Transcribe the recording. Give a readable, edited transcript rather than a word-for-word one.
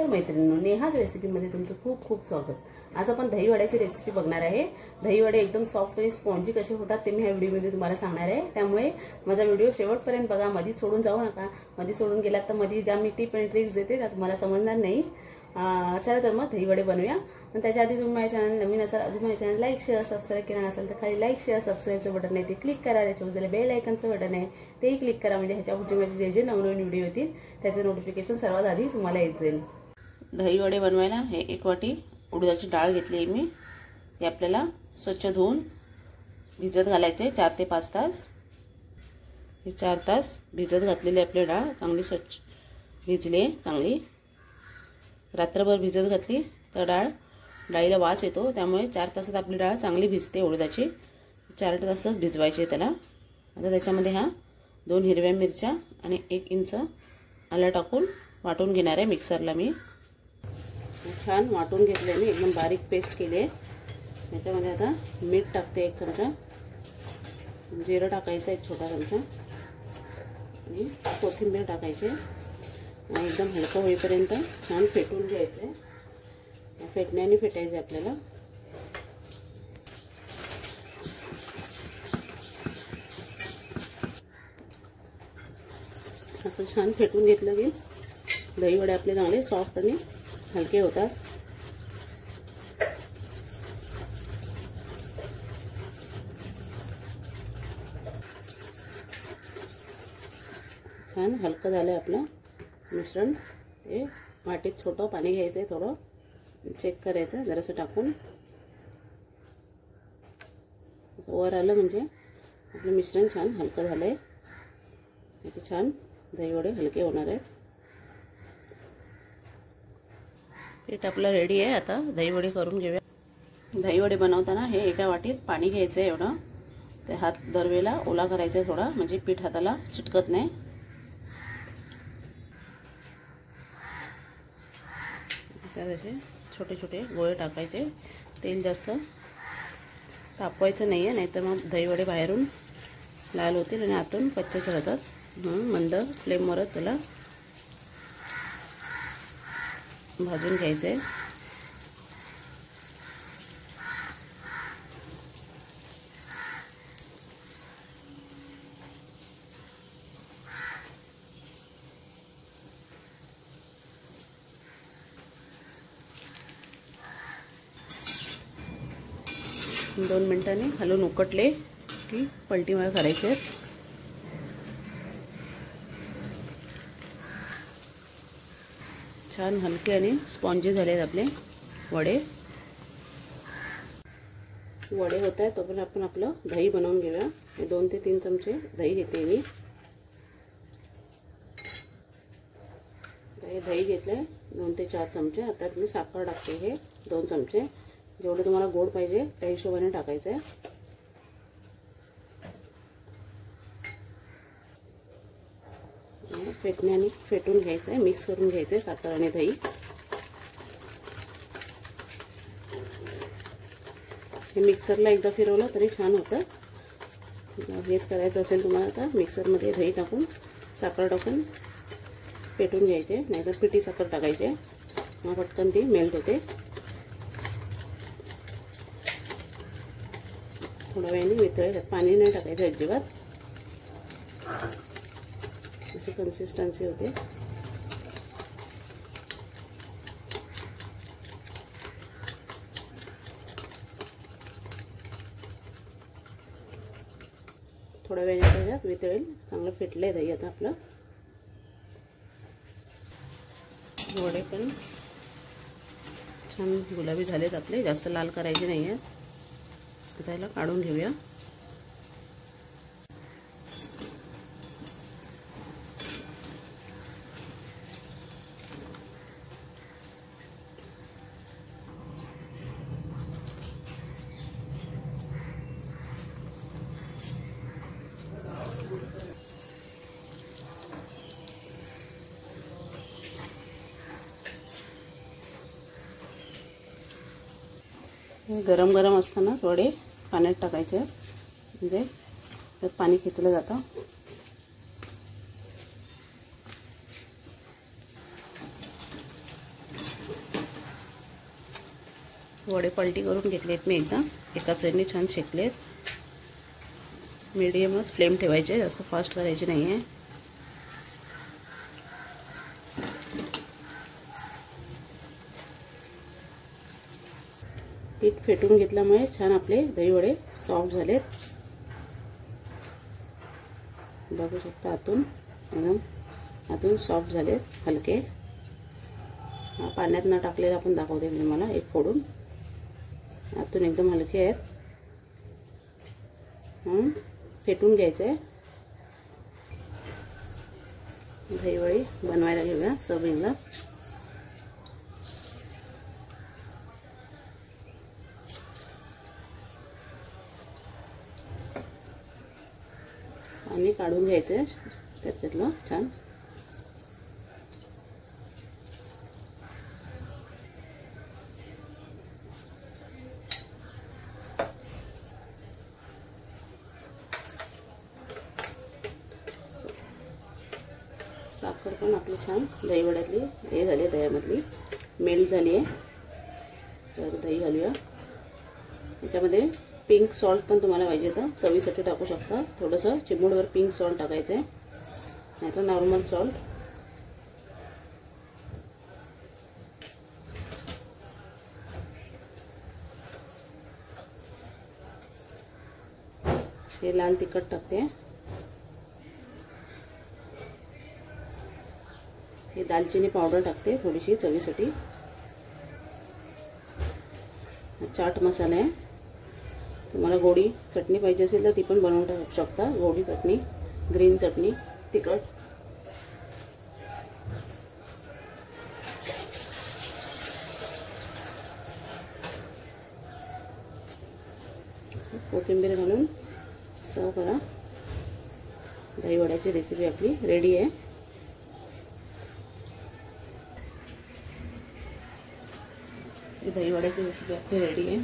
नमस्कार मैत्रिणींनो, नेहाज रेसिपीमध्ये तुमचं खूप खूप स्वागत। आज आपण दही वड्याची रेसिपी बघणार आहे। दही वडे एकदम सॉफ्ट आणि स्पॉन्जी कसे होतात ते मी ह्या व्हिडिओमध्ये तुम्हाला सांगणार आहे। त्यामुळे माझा व्हिडिओ शेवटपर्यंत बघा, मध्ये सोडून जाऊ नका। मध्ये सोडून गेलात तर मध्ये ज्या मी टिप आणि ट्रिक्स देते त्या तुम्हाला समजणार नाही। चला तर मग दही वडे बनवूया। पण त्याच्या आधी तुम्ही माझ्या चॅनल नवीन असाल, अजून माझ्या चॅनल लाईक शेअर सबस्क्राइब केलं नसेल तर खाली लाईक शेअर सबस्क्राइबचं बटन आहे ते क्लिक करा। त्याच्या बाजूला बेल आयकॉनचं बटन आहे तेही क्लिक करा, म्हणजे ह्याच्या पुढचे माझे जे नवनवीन व्हिडिओ येतील त्याचे नोटिफिकेशन सर्वात आधी तुम्हाला येत जाईल। दही वडे बनवायला हे 1 वाटी उडदाची डाळ घेतली मी। ते आपल्याला स्वच्छ धुवून भिजत घालायचे 4 ते 5 तास। हे 4 तास भिजत घातलेली आपली डाळ चांगली स्वच्छ भिजली, चांगली रात्रभर भिजत घातली तर डाळीला वास येतो, त्यामुळे 4 तासात आपली डाळ चांगली भिजते उडदाची। 4 तासच भिजवायची त्याला। आता त्याच्यामध्ये 2 हिरव्या मिरच्या आणि 1 इंच आलं टाकून वाटून घेणार आहे मिक्सरला। मी छान वाटून घेतले, मी एकदम बारीक पेस्ट केली आहे। याच्यामध्ये आता मीठ टाकते 1 चमचा, जिरं टाकायचं 1 छोटा चमचा आणि कोथिंबीर टाकायची आणि एकदम हलकं होईपर्यंत छान फेटून घ्यायचं आहे। फेटण्याने फेटायचं आपल्याला। असं छान फेटून घेतलं की दही वडे आपले चांगले सॉफ्ट आणि हलके होतात। छान हलकं झालं आपलं मिश्रण। ते वाटीत छोटं पाणी घ्यायचं, थोडं चेक करायचं जरासं टाकून। वर आलं म्हणजे आपलं मिश्रण छान हलकं झालंय। याचे छान दही वडे हलके होणार आहेत। पीठ आपलं रेडी आहे। आता दही वडे करून घेऊया। दही वडे बनवताना हे एका वाटीत पाणी घ्यायचं आहे एवढं। ते हात दरवेळेला ओला करायचा थोडा, म्हणजे पीठ हाताला चिटकत नाही। त्यात असे छोटे छोटे गोळे टाकायचे। तेल जास्त तापवायचं नाही आहे, नाहीतर मग दही वडे बाहेरून लाल होतील आणि आतून कच्चेच राहतात। मंद फ्लेमवरच चला भाजून घ्यायचे। दोन मिनिटांनी हलवून उकटले की पलटी करायचे। छान हलके आणि स्पॉन्जी झालेत आपले वडे। वडे होत आहेत तोपर्यंत आपण आपलं दही बनवून घेऊया। 2 ते 3 चमचे दही घेते मी। दही घेतले 2 ते 4 चमचे। आता मी साखर टाकते, हे 2 चमचे। जेवढे तुम्हाला गोड पाहिजे त्या हिशोबाने टाकायचं आहे। फेटण्याने फेटून घ्यायचं आहे, मिक्स करून घ्यायचं आहे साखर आणि दही। हे मिक्सरला एकदा फिरवलं तरी छान होतं। हेच करायचं असेल तुम्हाला तर मिक्सरमध्ये दही टाकून साखर टाकून फेटून घ्यायचे, नाहीतर पिठी साखर टाकायचे, मग पटकन ती मेल्ट होते। थोड्या वेळाने वितळेल, पाणी नाही टाकायचं अजिबात। अशी कन्सिस्टन्सी होते। थोड्या वेळाने त्याच्यात वितळेल, चांगलं फेटलंय दही आता आपलं। वडे पण छान गुलाबी झालेत आपले, जास्त लाल करायचे नाही आहेत। आता याला काढून घेऊया। गरम गरम असतानाच वडे पाण्यात टाकायचे, म्हणजे त्यात पाणी खेचलं जातं। वडे पलटी करून घेतलेत मी एकदा, एका साईडने छान शेकलेत. मीडियमच फ्लेम ठेवायचे, जास्त फास्ट करायचे नाही आहे. पीठ फेटून घेतल्यामुळे छान आपले दही वडे सॉफ्ट झालेत. बघू शकता आतून एकदम आतून सॉफ्ट झालेत, हलके. पाण्यात न टाकलेलं आपण दाखवते मी तुम्हाला एक फोडून. आतून एकदम हलके आहेत. फेटून घ्यायचं आहे. दही वडी बनवायला घेऊया सर्विंगला. पाणी काढून घ्यायचं त्याच्यातलं छान. साखर पण आपली छान दही वड्यातली हे झाली, दह्यामधली मेल्ट झाली आहे. तर दही घालूया. याच्यामध्ये पिंक सॉल्ट पण तुम्हाला पाहिजे तर चवीसाठी टाकू शकता. थोडंसं चिमूटभर पिंक सॉल्ट टाकायचं आहे, नाही तर नॉर्मल सॉल्ट. हे लाल तिखट टाकते. हे दालचिनी पावडर टाकते थोडीशी चवीसाठी. चाट मसाला आहे. तुम्हाला गोडी चटणी पाहिजे असेल तर ती पण बनवून टाकू शकता. गोडी चटणी, ग्रीन चटणी, तिखट. कोथिंबीर घालून सर्व करा. दही वड्याची रेसिपी आपली रेडी आहे. दही वड्याची रेसिपी आपली रेडी आहे.